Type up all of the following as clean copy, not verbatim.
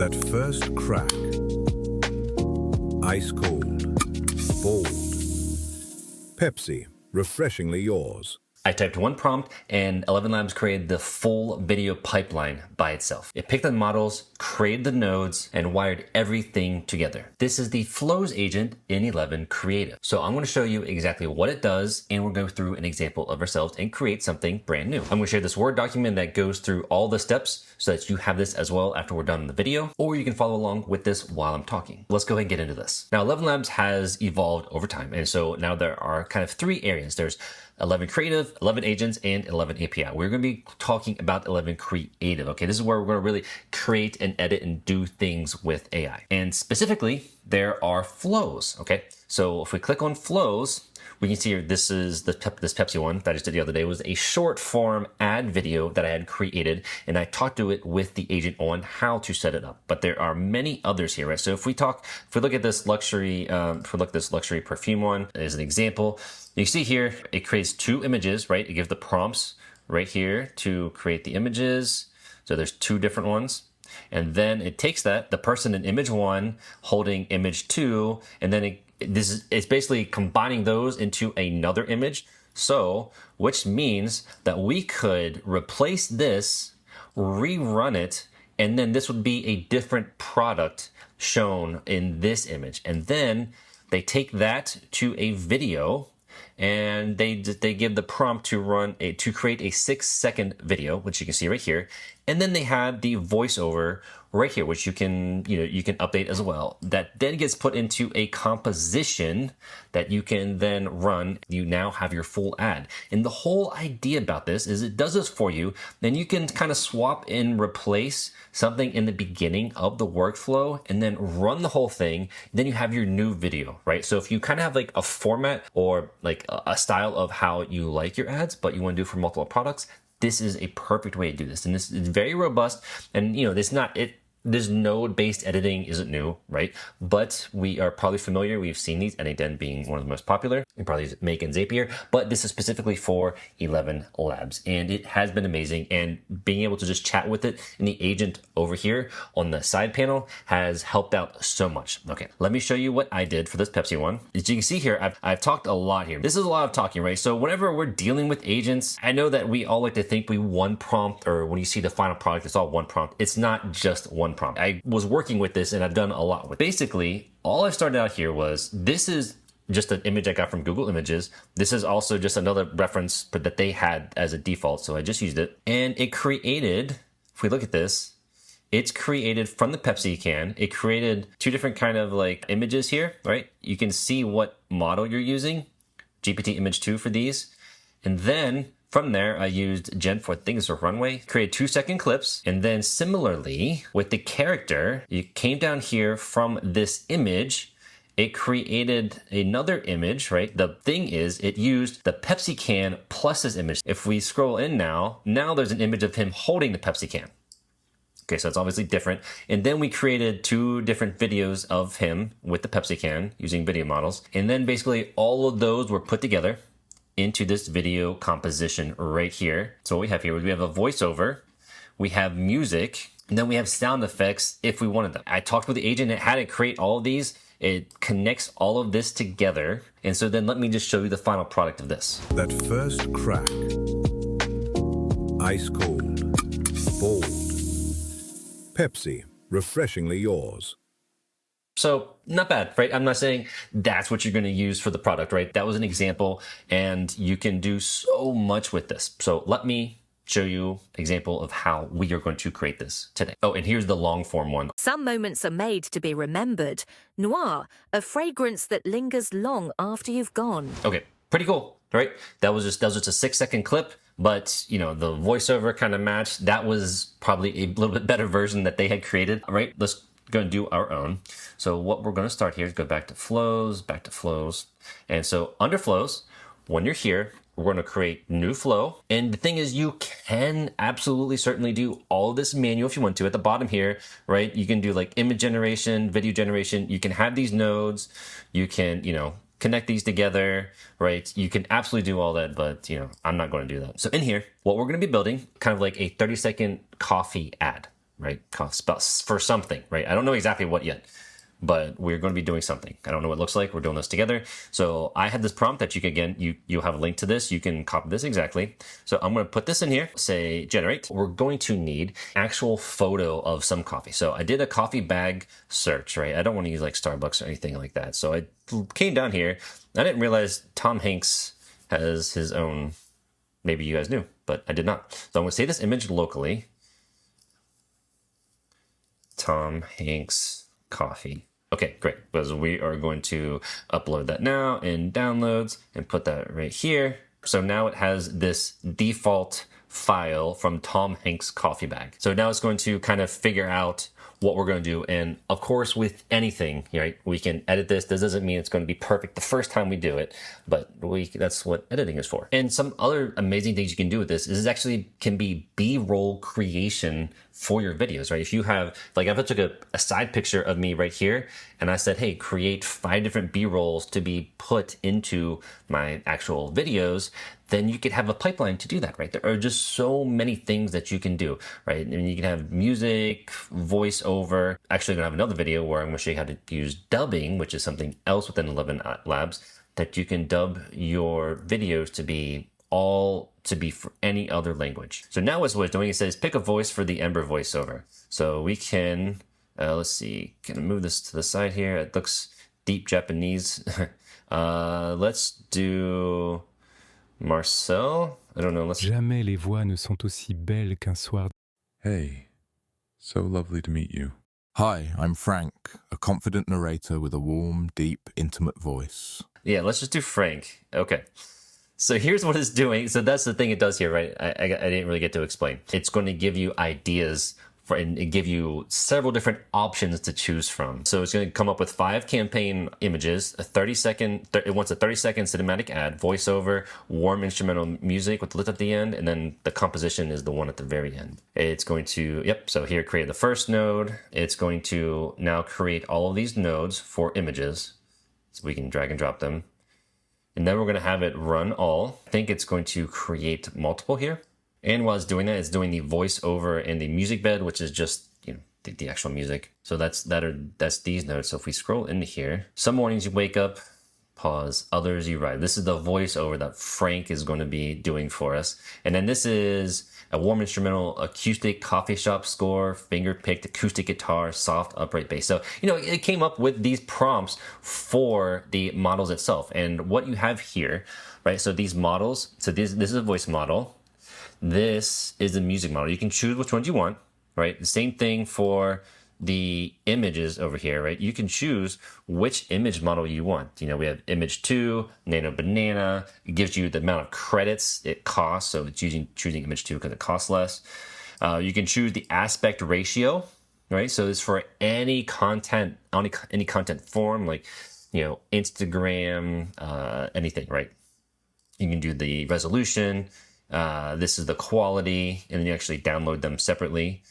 That first crack. Ice cold. Bold. Pepsi, refreshingly yours. I typed one prompt and Elevenlabs created the full video pipeline by itself. It picked the models, created the nodes, and wired everything together. This is the flows agent in ElevenCreative. So I'm going to show you exactly what it does, and we'll go through an example of ourselves and create something brand new. I'm going to share this Word document that goes through all the steps so that you have this as well after we're done in the video, or you can follow along with this while I'm talking. Let's go ahead and get into this. Now, Elevenlabs has evolved over time, and so now there are kind of three areas. There's ElevenCreative, Eleven Agents, and Eleven API. We're going to be talking about ElevenCreative. Okay, this is where we're going to really create and edit and do things with AI. And specifically, there are flows. Okay, so if we click on flows, we can see here, this is this Pepsi one that I just did the other day. It was a short form ad video that I had created, and I talked to it with the agent on how to set it up. But there are many others here, right? So if we look at this luxury, luxury perfume one as an example, you see here, it creates two images, right? It gives the prompts right here to create the images. So there's two different ones. And then it takes that, the person in image one holding image two, and then it's basically combining those into another image. So, which means that we could replace this, rerun it, and then this would be a different product shown in this image. And then they take that to a video, and they give the prompt to create a 6-second video, which you can see right here. And then they have the voiceover right here, which you can update as well. That then gets put into a composition that you can then run. You now have your full ad. And the whole idea about this is it does this for you. Then you can kind of swap and replace something in the beginning of the workflow and then run the whole thing. Then you have your new video, right? So if you kind of have like a format or like a style of how you like your ads, but you want to do for multiple products, this is a perfect way to do this. And this is very robust. And this node-based editing isn't new, right? But we are probably familiar. We've seen these, Animating being one of the most popular, and probably Make and Zapier. But this is specifically for Elevenlabs, and it has been amazing. And being able to just chat with it in the agent over here on the side panel has helped out so much. Okay, let me show you what I did for this Pepsi one. As you can see here, I've talked a lot here. This is a lot of talking, right? So whenever we're dealing with agents, I know that we all like to think we one prompt, or when you see the final product, it's all one prompt. It's not just one prompt. I was working with this and I've done a lot with. Basically, all I started out here was, this is just an image I got from Google Images. This is also just another reference that they had as a default, so I just used it. And it created, if we look at this, it's created from the Pepsi can. It created two different kind of like images here, right? You can see what model you're using, GPT Image 2 for these. And then from there, I used Gen 4, I think it's a runway, created 2-second clips. And then similarly, with the character, you came down here from this image, it created another image, right? The thing is, it used the Pepsi can plus this image. If we scroll in now there's an image of him holding the Pepsi can. Okay, so it's obviously different. And then we created 2 different videos of him with the Pepsi can using video models. And then basically all of those were put together into this video composition right here. So what we have here is we have a voiceover, we have music, and then we have sound effects if we wanted them. I talked with the agent, it had to create all of these. It connects all of this together. And so then let me just show you the final product of this. That first crack. Ice cold. Bold. Pepsi, refreshingly yours. So not bad, right? I'm not saying that's what you're going to use for the product, right? That was an example, and you can do so much with this. So let me show you an example of how we are going to create this today. Oh, and here's the long form one. Some moments are made to be remembered. Noir, a fragrance that lingers long after you've gone. Okay, pretty cool, right? That was just a 6-second clip. But, the voiceover kind of matched. That was probably a little bit better version that they had created, right? Let's go and do our own. So what we're going to start here is go back to flows. And so under flows, when you're here, we're going to create new flow. And the thing is, you can absolutely certainly do all of this manual if you want to. At the bottom here, right, you can do like image generation, video generation. You can have these nodes. You can, connect these together, right? You can absolutely do all that, but I'm not going to do that. So in here, what we're going to be building, kind of like a 30-second coffee ad, right? For something, right? I don't know exactly what yet, but we're going to be doing something. I don't know what it looks like. We're doing this together. So I have this prompt that you can, again, you'll have a link to this. You can copy this exactly. So I'm going to put this in here, say generate. We're going to need actual photo of some coffee. So I did a coffee bag search, right? I don't want to use like Starbucks or anything like that. So I came down here. I didn't realize Tom Hanks has his own, maybe you guys knew, but I did not. So I'm going to save this image locally. Tom Hanks coffee. Okay, great, because we are going to upload that now in downloads and put that right here. So now it has this default file from Tom Hanks coffee bag. So now it's going to kind of figure out what we're going to do. And of course, with anything, right, we can edit this. This doesn't mean it's going to be perfect the first time we do it, but that's what editing is for. And some other amazing things you can do with this is it actually can be B-roll creation for your videos, right? If you have, like if I took a side picture of me right here and I said, hey, create 5 different B-rolls to be put into my actual videos, then you could have a pipeline to do that, right? There are just so many things that you can do, right? I mean, you can have music, voiceover. Actually, I'm gonna have another video where I'm gonna show you how to use dubbing, which is something else within ElevenLabs, that you can dub your videos to be for any other language. So now what it's doing, it says pick a voice for the Ember voiceover. So we can, let's see, can I move this to the side here? It looks deep Japanese. Let's do Marcel. I don't know. Jamais les voix ne sont aussi belles qu'un soir. Hey, so lovely to meet you. Hi, I'm Frank, a confident narrator with a warm, deep, intimate voice. Yeah, let's just do Frank. Okay. So here's what it's doing. So that's the thing it does here, right? I didn't really get to explain. It's going to give you ideas and give you several different options to choose from. So it's going to come up with 5 campaign images, it wants a 30-second cinematic ad, voiceover, warm instrumental music with the lift at the end, and then the composition is the one at the very end. It's going to, so here, create the first node. It's going to now create all of these nodes for images. So we can drag and drop them. And then we're going to have it run all. I think it's going to create multiple here. And while it's doing that, it's doing the voiceover and the music bed, which is just, the actual music. So that's these notes. So if we scroll into here, some mornings you wake up, pause, others you ride. This is the voiceover that Frank is going to be doing for us. And then this is a warm instrumental, acoustic coffee shop score, finger-picked acoustic guitar, soft upright bass. So, it came up with these prompts for the models itself. And what you have here, right? So these models, this is a voice model. This is the music model. You can choose which ones you want, right? The same thing for the images over here, right? You can choose which image model you want. We have image 2, Nano Banana. It gives you the amount of credits it costs. So it's choosing image 2 because it costs less. You can choose the aspect ratio, right? So it's for any content, any content form, like, Instagram, anything, right? You can do the resolution. This is the quality, and then you actually download them separately.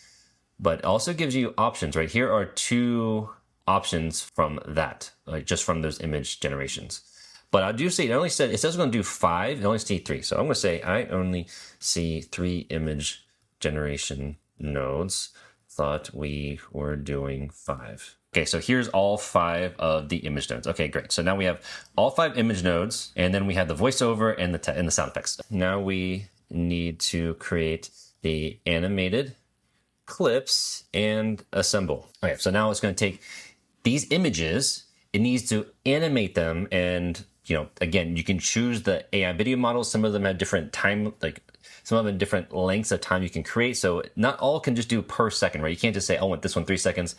But it also gives you options, right? Here are 2 options from that, like just from those image generations. But I do see, it says it's going to do 5, I only see 3. So I'm going to say I only see 3 image generation nodes. Thought we were doing 5. Okay, so here's all 5 of the image nodes. Okay, great. So now we have all 5 image nodes, and then we have the voiceover and the sound effects. Now we need to create the animated clips and assemble. Okay, so now it's going to take these images, it needs to animate them, and again, you can choose the AI video models. Some of them have different time, some of them different lengths of time you can create. So not all can just do per second, right? You can't just say, I want this one 3 seconds,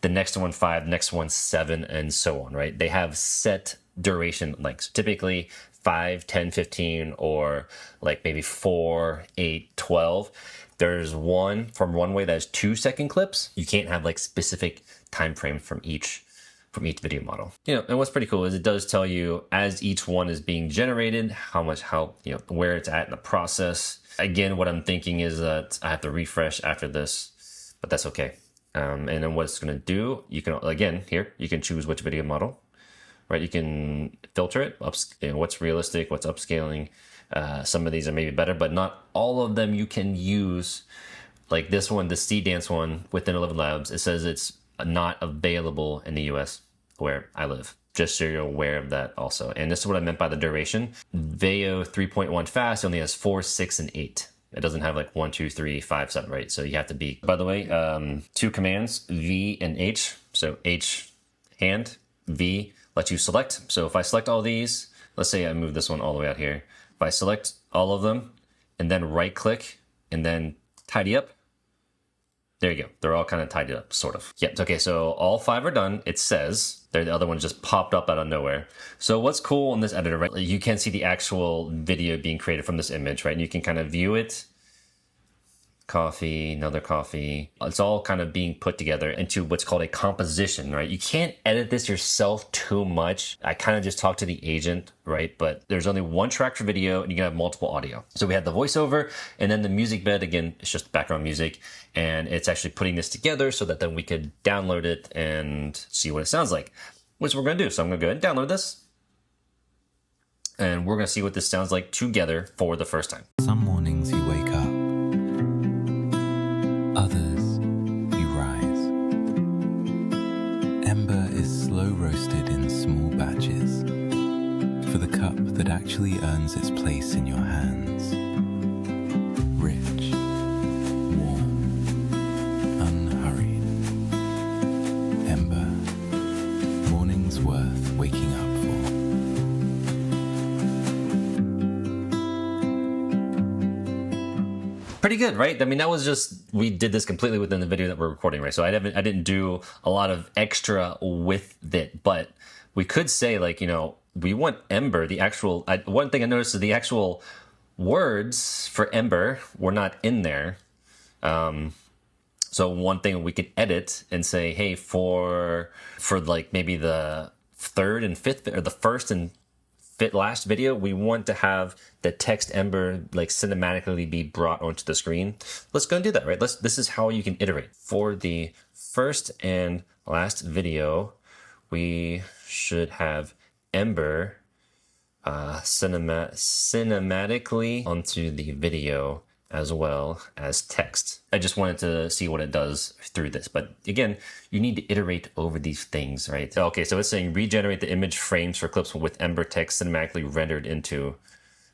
the next one 5, next one 7, and so on, right? They have set duration lengths, typically 5, 10, 15, or like maybe 4, 8, 12. There's one from Runway that has 2-second clips. You can't have specific time frames from each video model. And what's pretty cool is it does tell you as each one is being generated, where it's at in the process. Again, what I'm thinking is that I have to refresh after this, but that's okay. And then what it's going to do, you can, again, here, you can choose which video model, right? You can filter it, what's realistic, what's upscaling. Some of these are maybe better, but not all of them you can use Like this one, the Seedance one within Elevenlabs, it says it's not available in the US where I live. Just so you're aware of that also. And this is what I meant by the duration. Veo 3.1 fast only has 4, 6, and 8. It doesn't have like 1, 2, 3, 5, 7, right? So you have to be, by the way, 2 commands, V and H. So H, hand, V, lets you select. So if I select all these, let's say I move this one all the way out here. If I select all of them and then right click and then tidy up, there you go. They're all kind of tidied up, sort of. Yep. Okay, so all 5 are done. It says the other one just popped up out of nowhere. So what's cool in this editor, right? You can see the actual video being created from this image, right? And you can kind of view it. Coffee, another coffee. It's all kind of being put together into what's called a composition, right? You can't edit this yourself too much. I kind of just talked to the agent, right? But there's only one track for video and you can have multiple audio. So we have the voiceover and then the music bed. Again, it's just background music. And it's actually putting this together so that then we could download it and see what it sounds like, which we're going to do. So I'm going to go ahead and download this. And we're going to see what this sounds like together for the first time. Some mornings you wake up. Others, you rise. Ember is slow roasted in small batches for the cup that actually earns its place in your hands. Rich, warm, unhurried. Ember, mornings worth waking up for. Pretty good, right? I mean, that was just, we did this completely within the video that we're recording, right? So I didn't do a lot of extra with it, but we could say, like, you know, we want Ember, the actual, one thing I noticed is the actual words for Ember were not in there. So one thing we could edit and say, hey, for like maybe the third and fifth, or the first and last video, we want to have the text Ember like cinematically be brought onto the screen. Let's go and do that, right? This is how you can iterate. For the first and last video, we should have Ember cinematically onto the video as well as text. I just wanted to see what it does through this. But again, you need to iterate over these things, right? Okay, so it's saying regenerate the image frames for clips with Ember text cinematically rendered into,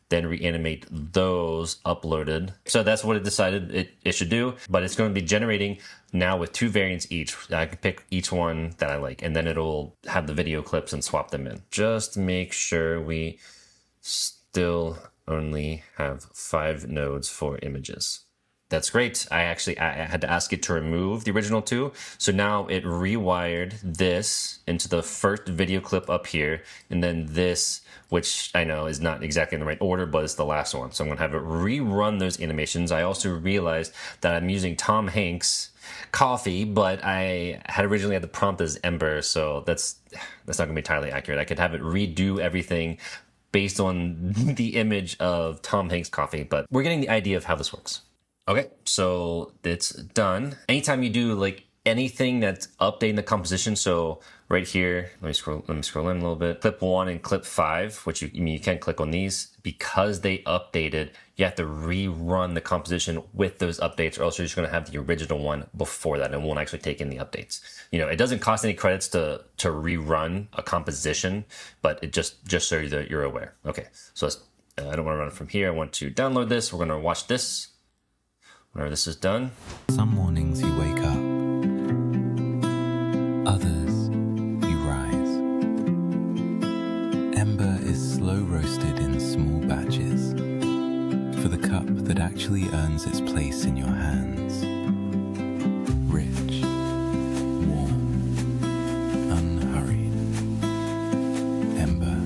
then reanimate those uploaded. So that's what it decided it should do, but it's going to be generating now with 2 variants each. I can pick each one that I like, and then it'll have the video clips and swap them in. Just make sure we still only have 5 nodes for images. That's great. I had to ask it to remove the original 2. So now it rewired this into the first video clip up here, and then this, which I know is not exactly in the right order, but it's the last one. So I'm gonna have it rerun those animations. I also realized that I'm using Tom Hanks' coffee, but I had originally had the prompt as Ember, so that's not gonna be entirely accurate. I could have it redo everything based on the image of Tom Hanks' coffee, but we're getting the idea of how this works. Okay, so it's done. Anytime you do like anything that's updating the composition, so right here, let me scroll in a little bit. Clip 1 and clip 5, which you can click on these, because they updated, you have to rerun the composition with those updates, or else you're just gonna have the original one before that and won't actually take in the updates. You know, it doesn't cost any credits to rerun a composition, but it just so that you're aware. Okay, so I don't wanna run it from here. I want to download this. We're gonna watch this. Whenever this is done. Some mornings you wake up. Others, you rise. Ember is slow roasted in small batches for the cup that actually earns its place in your hands. Rich, warm, unhurried. Ember,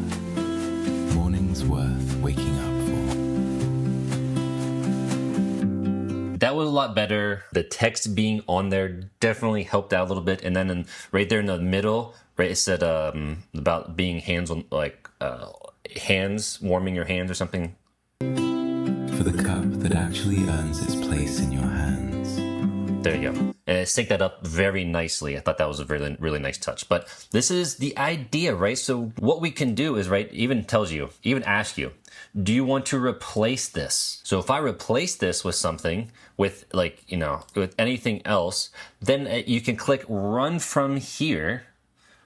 mornings worth waking up for. That was a lot better. The text being on there definitely helped out a little bit. And then right there in the middle, right, it said about being hands on, like hands, warming your hands or something. For the cup that actually earns its place in your hands. There you go. And it synced that up very nicely. I thought that was a really, really nice touch. But this is the idea, right? So what we can do is, right, even tells you, even ask you, do you want to replace this? So if I replace this with something, with like, you know, with anything else, then you can click run from here,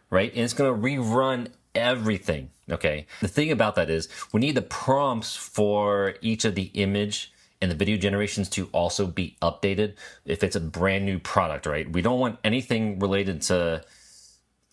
right? And it's going to rerun everything, okay? The thing about that is we need the prompts for each of the image and the video generations to also be updated if it's a brand new product, right? We don't want anything related to,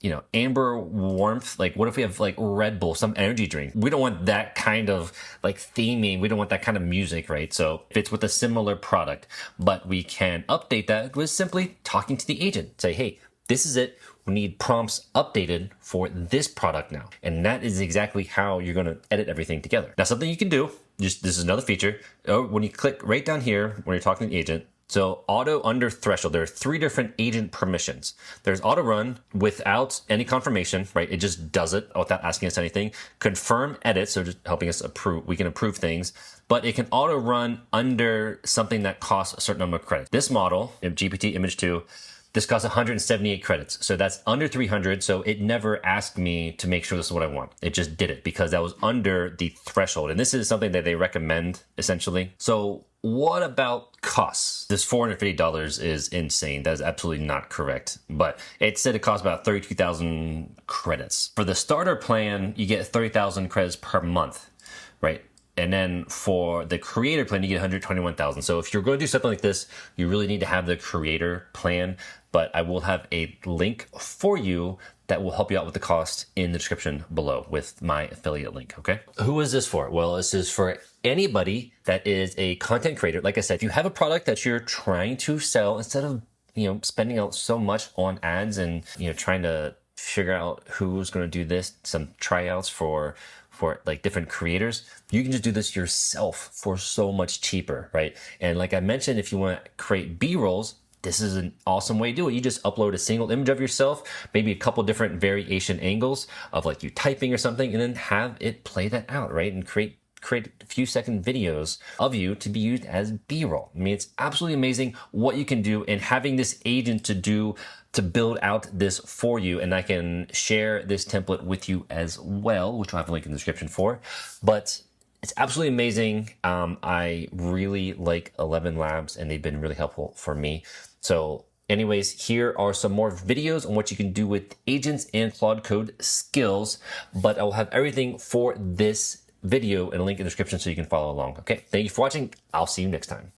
you know, amber warmth. Like what if we have like Red Bull, some energy drink? We don't want that kind of like theming. We don't want that kind of music, right? So if it's with a similar product, but we can update that with simply talking to the agent. Say, hey, this is it. We need prompts updated for this product now. And that is exactly how you're going to edit everything together. Now, something you can do, just this is another feature. When you click right down here, when you're talking to the agent, so auto under threshold, there are 3 different agent permissions. There's auto run without any confirmation, right? It just does it without asking us anything. Confirm edit, so just helping us approve, we can approve things, but it can auto run under something that costs a certain number of credits. This model, GPT Image 2, this costs 178 credits. So that's under 300. So it never asked me to make sure this is what I want. It just did it because that was under the threshold. And this is something that they recommend essentially. So what about costs? This $450 is insane. That is absolutely not correct. But it said it costs about 32,000 credits. For the starter plan, you get 30,000 credits per month, right? And then for the creator plan, you get 121,000. So if you're going to do something like this, you really need to have the creator plan. But I will have a link for you that will help you out with the cost in the description below with my affiliate link, okay? Who is this for? Well, this is for anybody that is a content creator. Like I said, if you have a product that you're trying to sell, instead of, you know, spending out so much on ads and, you know, trying to figure out who's going to do this, some tryouts for like different creators, you can just do this yourself for so much cheaper, right? And like I mentioned, if you want to create B-rolls, this is an awesome way to do it. You just upload a single image of yourself, maybe a couple different variation angles of like you typing or something, and then have it play that out, right? And create a few second videos of you to be used as B-roll. I mean, it's absolutely amazing what you can do, and having this agent to build out this for you. And I can share this template with you as well, which I'll have a link in the description for. But it's absolutely amazing. I really like Elevenlabs, and they've been really helpful for me. So anyways, here are some more videos on what you can do with agents and Claude Code skills, but I will have everything for this video and a link in the description so you can follow along. Okay, thank you for watching. I'll see you next time.